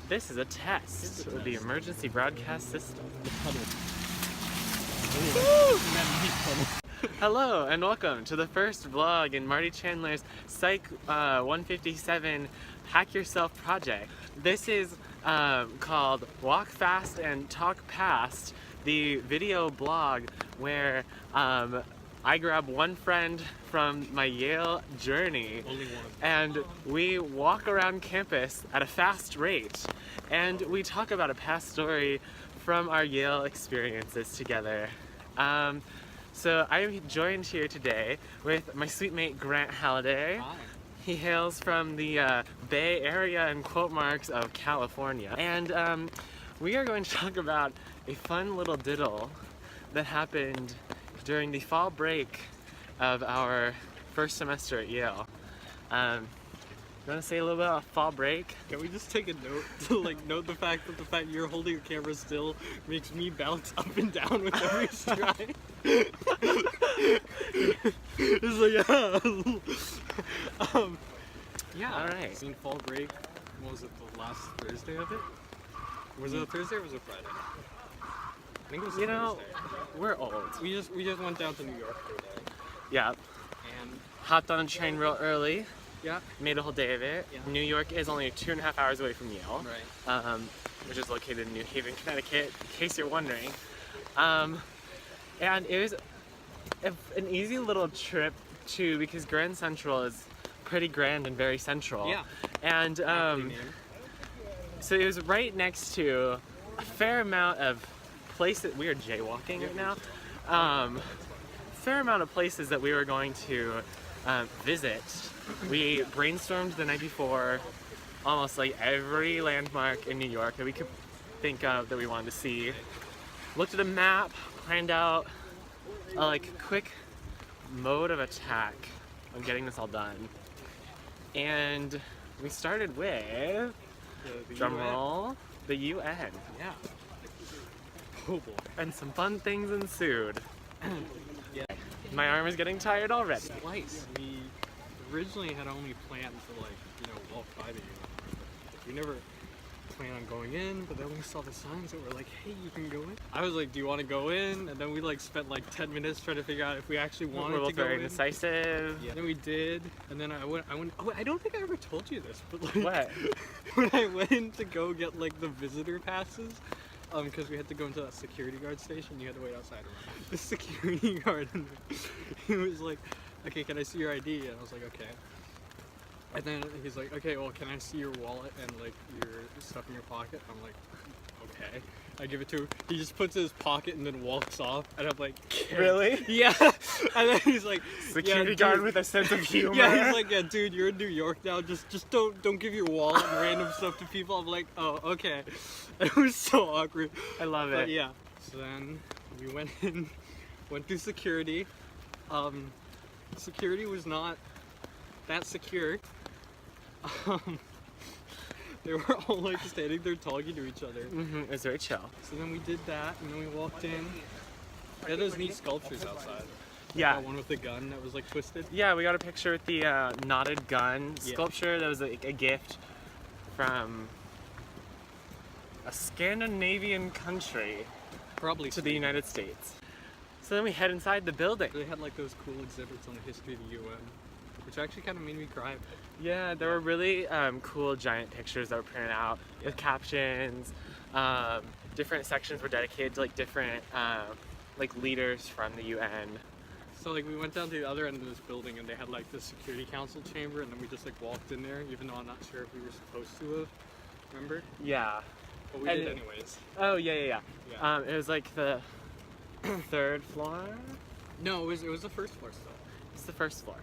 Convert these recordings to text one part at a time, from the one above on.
This is a test of the emergency broadcast system. Hello and welcome to the first vlog in Marty Chandler's Psych 157 Hack Yourself project. This is called Walk Fast and Talk Past, the video blog where I grab one friend from my Yale journey and we walk around campus at a fast rate and we talk about a past story from our Yale experiences together. So I'm joined here today with my sweet mate Grant Halliday. Hi. He hails from the Bay Area and quote marks of California. And we are going to talk about a fun little diddle that happened during the fall break of our first semester at Yale. You want to say a little bit about fall break? Can we just take a note to note the fact that you're holding your camera still makes me bounce up and down with every stride. It's yeah. All right. Seen fall break. What was it? The last Thursday of it? Was it a Thursday or was it Friday? I think it was a Thursday. We're old. We just went down to New York for a day. Yeah. And Hopped on a train real early. yeah. Made a whole day of it. Yeah. New York is only 2.5 hours away from Yale, Right. which is located in New Haven, Connecticut, in case you're wondering. And it was an easy little trip too, because Grand Central is pretty grand and very central. Yeah. And so it was right next to a fair amount of places. We are jaywalking right now. Fair amount of places that we were going to visit. We brainstormed the night before almost like every landmark in New York that we could think of that we wanted to see. Looked at a map, planned out a quick mode of attack on getting this all done. And we started with, drumroll, the UN. Yeah. Oh boy. And some fun things ensued. Yeah. My arm is getting tired already. Twice. We originally had only planned to walk by the union. We never planned on going in, but then we saw the signs that were like, hey, you can go in. I was like, do you want to go in? And then we spent 10 minutes trying to figure out if we actually wanted We're to go very in. decisive. Yeah. Then we did, and then I went. Oh, I don't think I ever told you this, but What? when I went in to go get the visitor passes, because we had to go into that security guard station, you had to wait outside. The security guard, he was like, okay, can I see your ID? And I was like, okay. And then he's like, okay, well, can I see your wallet and your stuff in your pocket? I'm like, okay. I give it to him. He just puts it in his pocket and then walks off. And I'm like, okay. Really? Yeah. And then he's like, Security yeah, guard dude. with a sense of humor. Yeah, he's like, yeah, dude, you're in New York now. Just don't give your wallet and random stuff to people. I'm like, oh, okay. It was so awkward. I love it. But yeah. So then we went through security. Security was not that secure. They were all standing there talking to each other. It was very chill. So then we did that, and then we walked in. We had those neat sculptures outside. Yeah. That one with the gun that was twisted. Yeah, we got a picture with the knotted gun sculpture. That was a gift from a Scandinavian country Probably to the United States. So then we head inside the building. They had those cool exhibits on the history of the UN, which actually kind of made me cry. Yeah, there were really cool giant pictures that were printed out with captions. Different sections were dedicated to different leaders from the UN. So we went down to the other end of this building and they had the security council chamber, and then we just walked in there, even though I'm not sure if we were supposed to have. Remember? Yeah. But we did anyways. Oh yeah. It was the third floor. No, it was the first floor still. It's the first floor.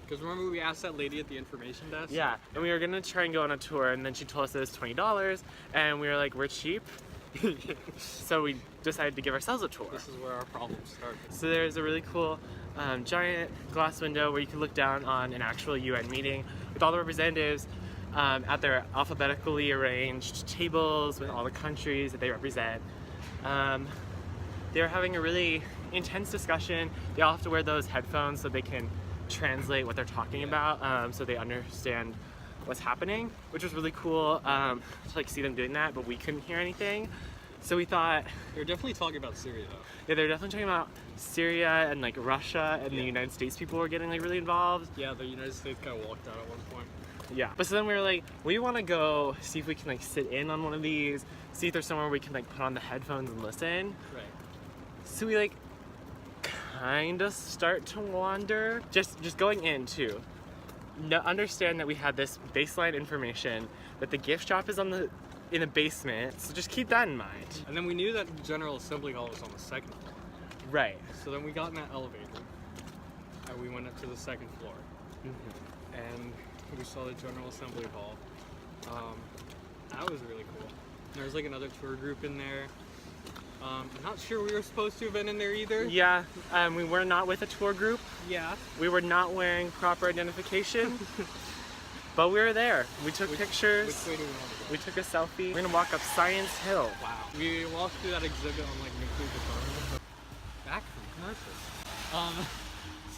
Because remember we asked that lady at the information desk? Yeah, and we were gonna try and go on a tour, and then she told us it was $20, and we were like, we're cheap. So we decided to give ourselves a tour. This is where our problems started. So there's a really cool giant glass window where you can look down on an actual UN meeting with all the representatives at their alphabetically arranged tables with all the countries that they represent. They were having a really intense discussion. They all have to wear those headphones so they can translate what they're talking about, so they understand what's happening, which was really cool to like see them doing that, but we couldn't hear anything. So we thought, They're definitely talking about Syria though. yeah, they're definitely talking about Syria and like Russia, and Yeah. the United States people were getting like really involved. Yeah, the United States kind of walked out at one point. Yeah. But so then we were like, we want to go see if we can like sit in on one of these, see if there's somewhere we can like put on the headphones and listen. Right. So we like kind of start to wander, just going in too. No, understand that we had this baseline information that the gift shop is in the basement, so just keep that in mind. And then we knew that the General Assembly Hall was on the second floor. Right. So then we got in that elevator and we went up to the second floor. And we saw the General Assembly Hall. That was really cool. There was like another tour group in there. I'm not sure we were supposed to have been in there either. Yeah, we were not with a tour group. Yeah. We were not wearing proper identification, but we were there. We took pictures. Which way do we want to go? We took a selfie. We're gonna walk up Science Hill. Wow. We walked through that exhibit on like nuclear disarmament. Back from commercials.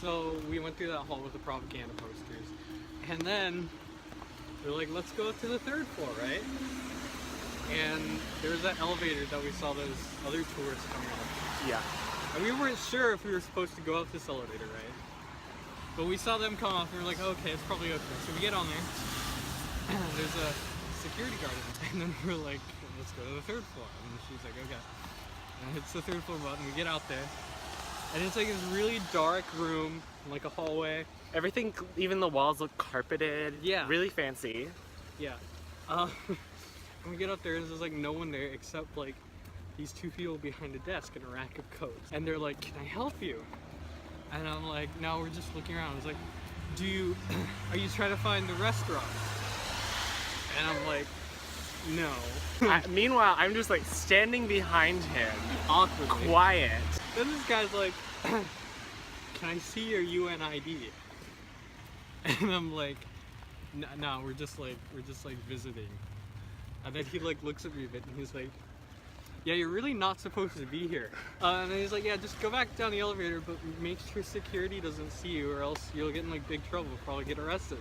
So we went through that hall with the propaganda posters. And then we're like, let's go to the third floor, right? And there was that elevator that we saw those other tourists coming up. Yeah. And we weren't sure if we were supposed to go up this elevator, right? But we saw them come off and we were like, okay, it's probably okay. So we get on there. There's a security guard in there. And then we're like, let's go to the third floor. And she's like, okay. And hits the third floor button. We get out there. And it's like this really dark room, like a hallway. Everything, even the walls look carpeted. Yeah. Really fancy. Yeah. And we get up there and there's like no one there except like these two people behind a desk and a rack of coats. And they're like, can I help you? And I'm like, no, we're just looking around. I was like, are you trying to find the restaurant? And I'm like, no. Meanwhile, I'm just like standing behind him, Awkwardly. quiet. Then this guy's like, can I see your UN ID? And I'm like, no, we're just like visiting. And then he like looks at me a bit and he's like, yeah, you're really not supposed to be here. And then he's like, yeah, just go back down the elevator, but make sure security doesn't see you or else you'll get in like big trouble, probably get arrested.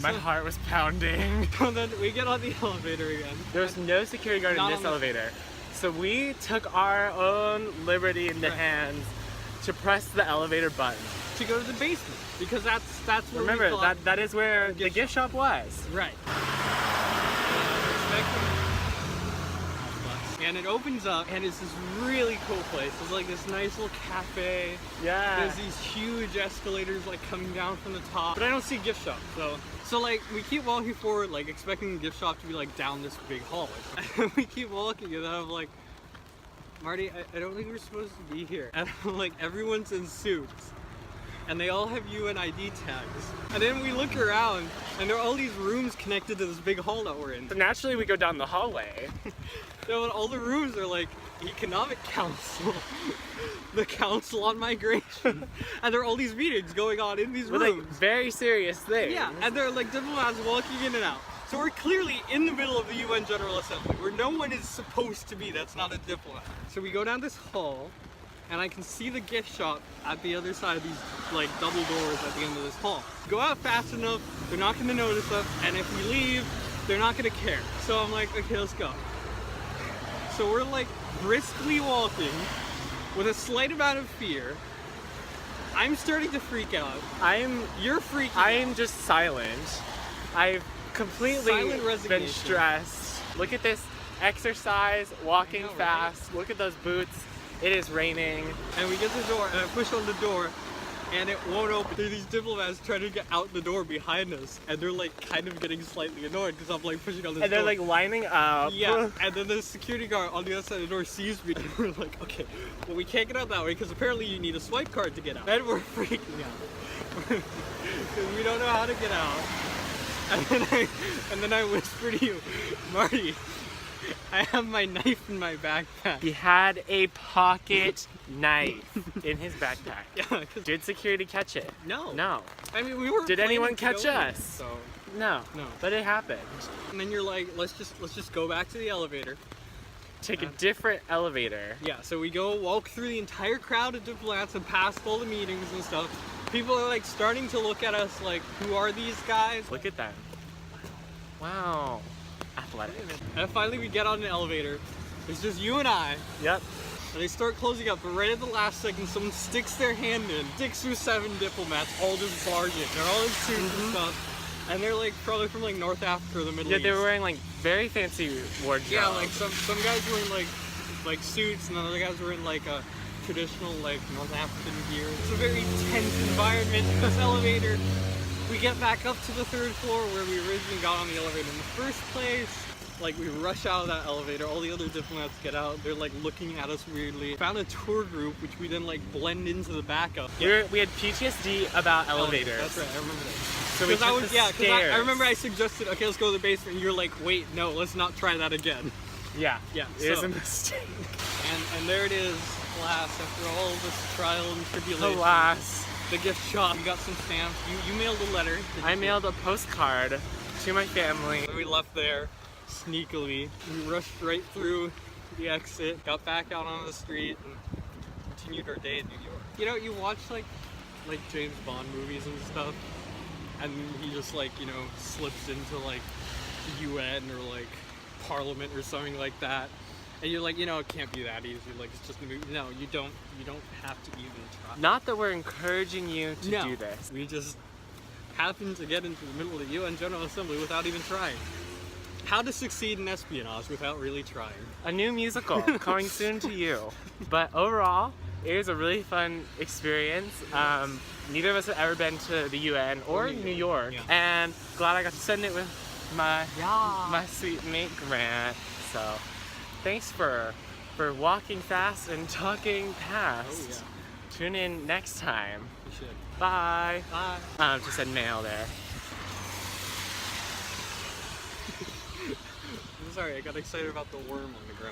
My heart was pounding. And then we get on the elevator again. There was no security guard in Not this on the- elevator. So we took our own liberty into Right. hands to press the elevator button. To go to the basement, because that's where we Remember, thought- that is where the gift shop was. Right. And it opens up, and it's this really cool place. It's like this nice little cafe. Yeah. There's these huge escalators like coming down from the top. But I don't see gift shop, so like we keep walking forward, like expecting the gift shop to be like down this big hall. And we keep walking, and then I'm like, Marty, I don't think we're supposed to be here. And I'm like, everyone's in suits. And they all have UN ID tags. And then we look around, and there are all these rooms connected to this big hall that we're in. So naturally, we go down the hallway. So all the rooms are like Economic Council, the Council on Migration, and there are all these meetings going on in these With like rooms. very serious things. Yeah, and there are like diplomats walking in and out. So we're clearly in the middle of the UN General Assembly, where no one is supposed to be that's not a diplomat. So we go down this hall, and I can see the gift shop at the other side of these like double doors at the end of this hall. Go out fast enough, they're not gonna notice us, and if we leave, they're not gonna care. So I'm like, okay, let's go. So we're like briskly walking with a slight amount of fear. I'm starting to freak out. You're freaking out. I'm just silent. I've completely Silent been resignation. stressed. Look at this exercise, walking I know, right? fast. Look at those boots. It is raining. And we get to the door, and I push on the door, and it won't open. There are these diplomats trying to get out the door behind us, and they're like kind of getting slightly annoyed because I'm like pushing on this door. And they're like lining up. Yeah, and then the security guard on the other side of the door sees me, and we're like, okay, well we can't get out that way because apparently you need a swipe card to get out. Then we're freaking out. Because we don't know how to get out. And then I whisper to you, Marty, I have my knife in my backpack. He had a pocket knife in his backpack. Yeah, 'cause- Did security catch it? No. No. I mean, we were. Did anyone planning catch to go in, us? So. No. No. But it happened. And then you're like, let's just go back to the elevator. Take a different elevator. Yeah, so we go walk through the entire crowd of diplomats and past all the meetings and stuff. People are like starting to look at us like, who are these guys? Look at them. Wow. Athletic. And finally we get on an elevator. It's just you and I. Yep. And they start closing up, but right at the last second, someone sticks their hand in. 6 or 7 diplomats all just barge in. They're all in suits and stuff. And they're like probably from like North Africa or the Middle East. Yeah, they were wearing like very fancy wardrobe. Yeah, like some guys were in like suits, and then other guys were in like a traditional like North African gear. It's a very tense environment in this elevator. We get back up to the 3rd floor where we originally got on the elevator in the first place. Like, we rush out of that elevator, all the other diplomats get out, they're like looking at us weirdly. Found a tour group, which we then like blend into the backup. We had PTSD about elevators. That's right, I remember that. So we took the stairs. I remember I suggested, okay, let's go to the basement, and you're like, wait, no, let's not try that again. Yeah, Yeah, it was a mistake. And there it is, alas, after all this trial and tribulation. Alas. The gift shop, you got some stamps, you mailed a letter. I mailed a postcard to my family. We left there. Sneakily, we rushed right through the exit, got back out on the street, and continued our day in New York. You know, you watch like James Bond movies and stuff, and he just like, you know, slips into like the UN or like Parliament or something like that, and you're like, you know, it can't be that easy. Like, it's just a movie. No, you don't have to even try. Not that we're encouraging you to No, do this. we just happened to get into the middle of the UN General Assembly without even trying. How to succeed in espionage without really trying. A new musical coming soon to you. But overall, it was a really fun experience. Neither of us have ever been to the UN or New York. Yeah. And glad I got to send it with my sweet mate Grant. So thanks for walking fast and talking past. Oh yeah. Tune in next time. You should. Bye. Bye. Just said mail there. Sorry, I got excited about the worm on the ground.